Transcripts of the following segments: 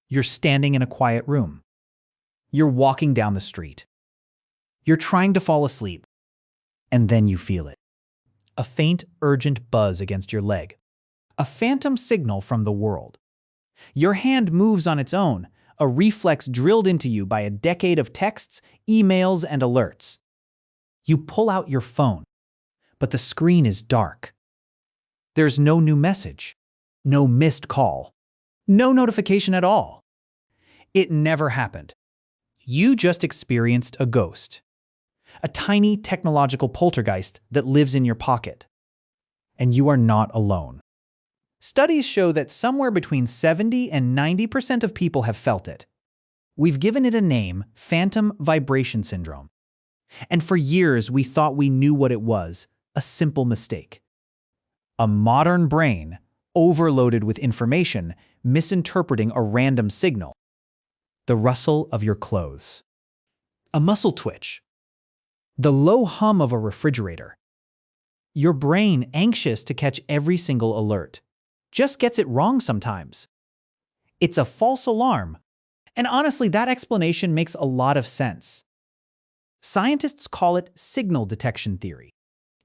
You're standing in a quiet room. You're walking down the street. You're trying to fall asleep, and then you feel it. A faint, urgent buzz against your leg. A phantom signal from the world. Your hand moves on its own, a reflex drilled into you by a decade of texts, emails, and alerts. You pull out your phone, but the screen is dark. There's no new message, no missed call, no notification at all. It never happened. You just experienced a ghost. A tiny technological poltergeist that lives in your pocket. And you are not alone. Studies show that somewhere between 70 and 90% of people have felt it. We've given it a name, phantom vibration syndrome. And for years we thought we knew what it was, a simple mistake. A modern brain, overloaded with information, misinterpreting a random signal. The rustle of your clothes. A muscle twitch. The low hum of a refrigerator. Your brain, anxious to catch every single alert, just gets it wrong sometimes. It's a false alarm. And honestly, that explanation makes a lot of sense. Scientists call it signal detection theory.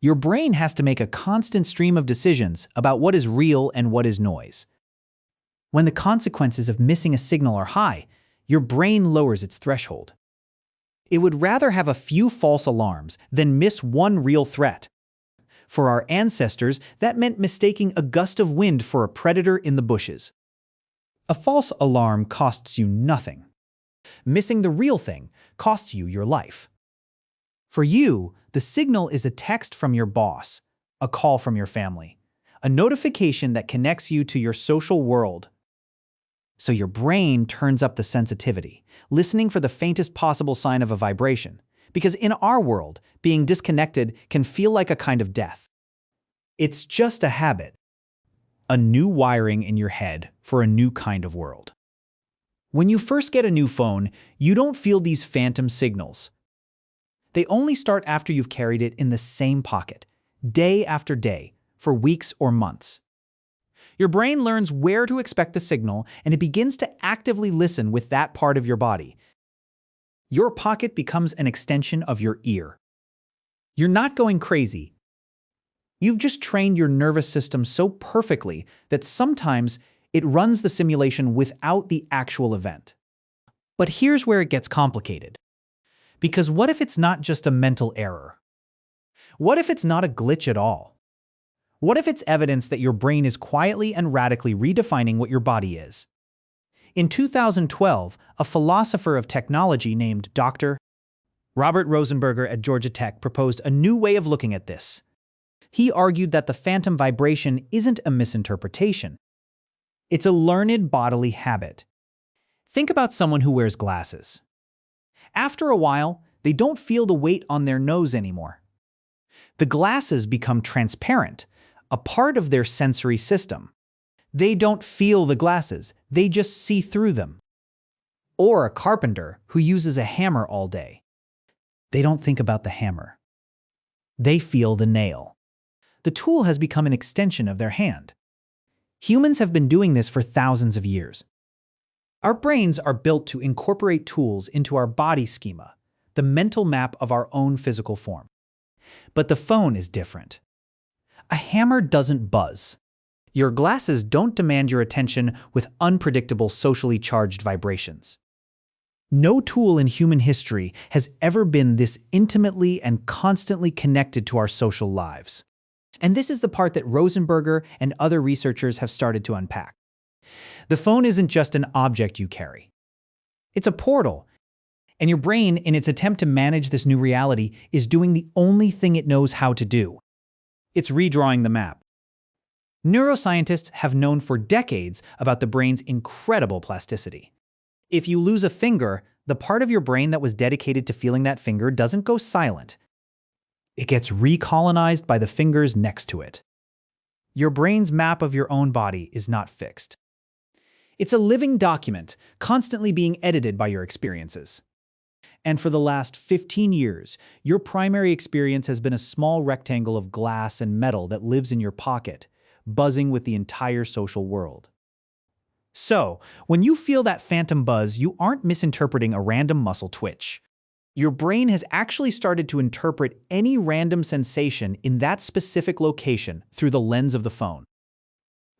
Your brain has to make a constant stream of decisions about what is real and what is noise. When the consequences of missing a signal are high, your brain lowers its threshold. It would rather have a few false alarms than miss one real threat. For our ancestors, that meant mistaking a gust of wind for a predator in the bushes. A false alarm costs you nothing. Missing the real thing costs you your life. For you, the signal is a text from your boss, a call from your family, a notification that connects you to your social world. So your brain turns up the sensitivity, listening for the faintest possible sign of a vibration, because in our world, being disconnected can feel like a kind of death. It's just a habit, a new wiring in your head for a new kind of world. When you first get a new phone, you don't feel these phantom signals. They only start after you've carried it in the same pocket, day after day, for weeks or months. Your brain learns where to expect the signal, and it begins to actively listen with that part of your body. Your pocket becomes an extension of your ear. You're not going crazy. You've just trained your nervous system so perfectly that sometimes it runs the simulation without the actual event. But here's where it gets complicated. Because what if it's not just a mental error? What if it's not a glitch at all? What if it's evidence that your brain is quietly and radically redefining what your body is? In 2012, a philosopher of technology named Dr. Robert Rosenberger at Georgia Tech proposed a new way of looking at this. He argued that the phantom vibration isn't a misinterpretation. It's a learned bodily habit. Think about someone who wears glasses. After a while, they don't feel the weight on their nose anymore. The glasses become transparent, a part of their sensory system. They don't feel the glasses, they just see through them. Or a carpenter who uses a hammer all day. They don't think about the hammer. They feel the nail. The tool has become an extension of their hand. Humans have been doing this for thousands of years. Our brains are built to incorporate tools into our body schema, the mental map of our own physical form. But the phone is different. A hammer doesn't buzz. Your glasses don't demand your attention with unpredictable socially charged vibrations. No tool in human history has ever been this intimately and constantly connected to our social lives. And this is the part that Rosenberger and other researchers have started to unpack. The phone isn't just an object you carry. It's a portal. And your brain, in its attempt to manage this new reality, is doing the only thing it knows how to do. It's redrawing the map. Neuroscientists have known for decades about the brain's incredible plasticity. If you lose a finger, the part of your brain that was dedicated to feeling that finger doesn't go silent. It gets recolonized by the fingers next to it. Your brain's map of your own body is not fixed. It's a living document, constantly being edited by your experiences. And for the last 15 years, your primary experience has been a small rectangle of glass and metal that lives in your pocket, buzzing with the entire social world. So, when you feel that phantom buzz, you aren't misinterpreting a random muscle twitch. Your brain has actually started to interpret any random sensation in that specific location through the lens of the phone.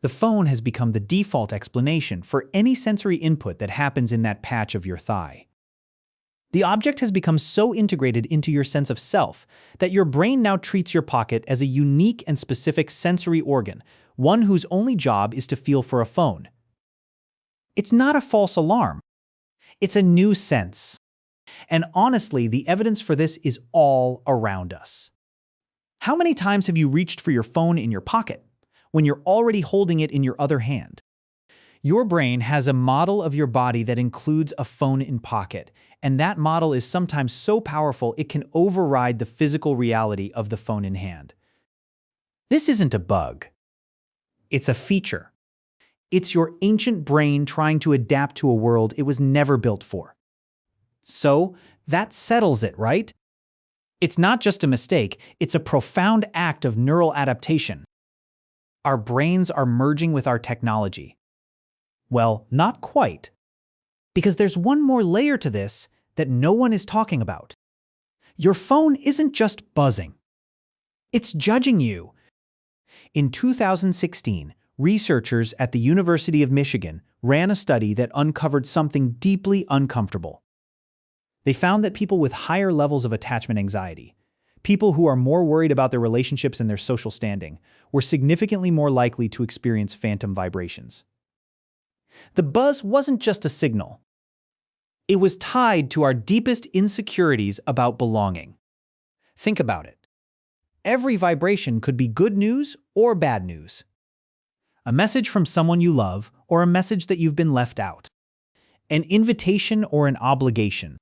The phone has become the default explanation for any sensory input that happens in that patch of your thigh. The object has become so integrated into your sense of self that your brain now treats your pocket as a unique and specific sensory organ, one whose only job is to feel for a phone. It's not a false alarm. It's a new sense. And honestly, the evidence for this is all around us. How many times have you reached for your phone in your pocket when you're already holding it in your other hand? Your brain has a model of your body that includes a phone in pocket, and that model is sometimes so powerful it can override the physical reality of the phone in hand. This isn't a bug. It's a feature. It's your ancient brain trying to adapt to a world it was never built for. So, that settles it, right? It's not just a mistake, it's a profound act of neural adaptation. Our brains are merging with our technology. Well, not quite. Because there's one more layer to this that no one is talking about. Your phone isn't just buzzing. It's judging you. In 2016, researchers at the University of Michigan ran a study that uncovered something deeply uncomfortable. They found that people with higher levels of attachment anxiety, people who are more worried about their relationships and their social standing, were significantly more likely to experience phantom vibrations. The buzz wasn't just a signal. It was tied to our deepest insecurities about belonging. Think about it. Every vibration could be good news or bad news. A message from someone you love or a message that you've been left out. An invitation or an obligation.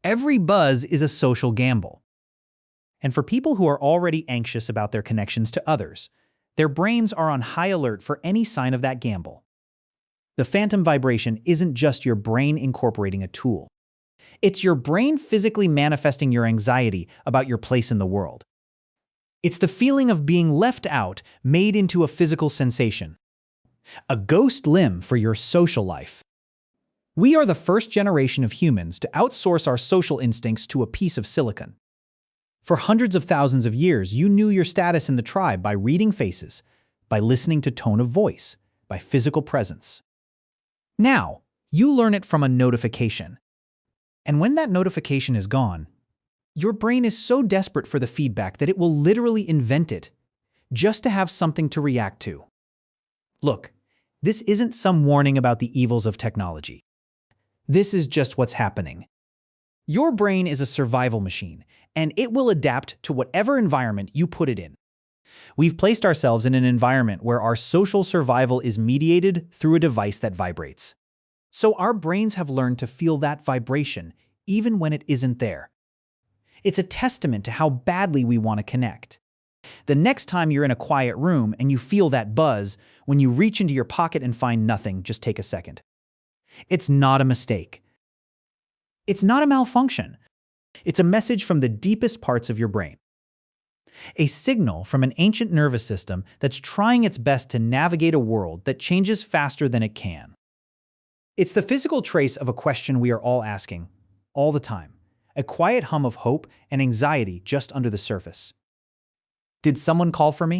Every buzz is a social gamble. And for people who are already anxious about their connections to others, their brains are on high alert for any sign of that gamble. The phantom vibration isn't just your brain incorporating a tool. It's your brain physically manifesting your anxiety about your place in the world. It's the feeling of being left out made into a physical sensation. A ghost limb for your social life. We are the first generation of humans to outsource our social instincts to a piece of silicon. For hundreds of thousands of years, you knew your status in the tribe by reading faces, by listening to tone of voice, by physical presence. Now, you learn it from a notification. And when that notification is gone, your brain is so desperate for the feedback that it will literally invent it just to have something to react to. Look, this isn't some warning about the evils of technology. This is just what's happening. Your brain is a survival machine, and it will adapt to whatever environment you put it in. We've placed ourselves in an environment where our social survival is mediated through a device that vibrates. So our brains have learned to feel that vibration even when it isn't there. It's a testament to how badly we want to connect. The next time you're in a quiet room and you feel that buzz, when you reach into your pocket and find nothing, just take a second. It's not a mistake. It's not a malfunction. It's a message from the deepest parts of your brain. A signal from an ancient nervous system that's trying its best to navigate a world that changes faster than it can. It's the physical trace of a question we are all asking, all the time. A quiet hum of hope and anxiety just under the surface. Did someone call for me?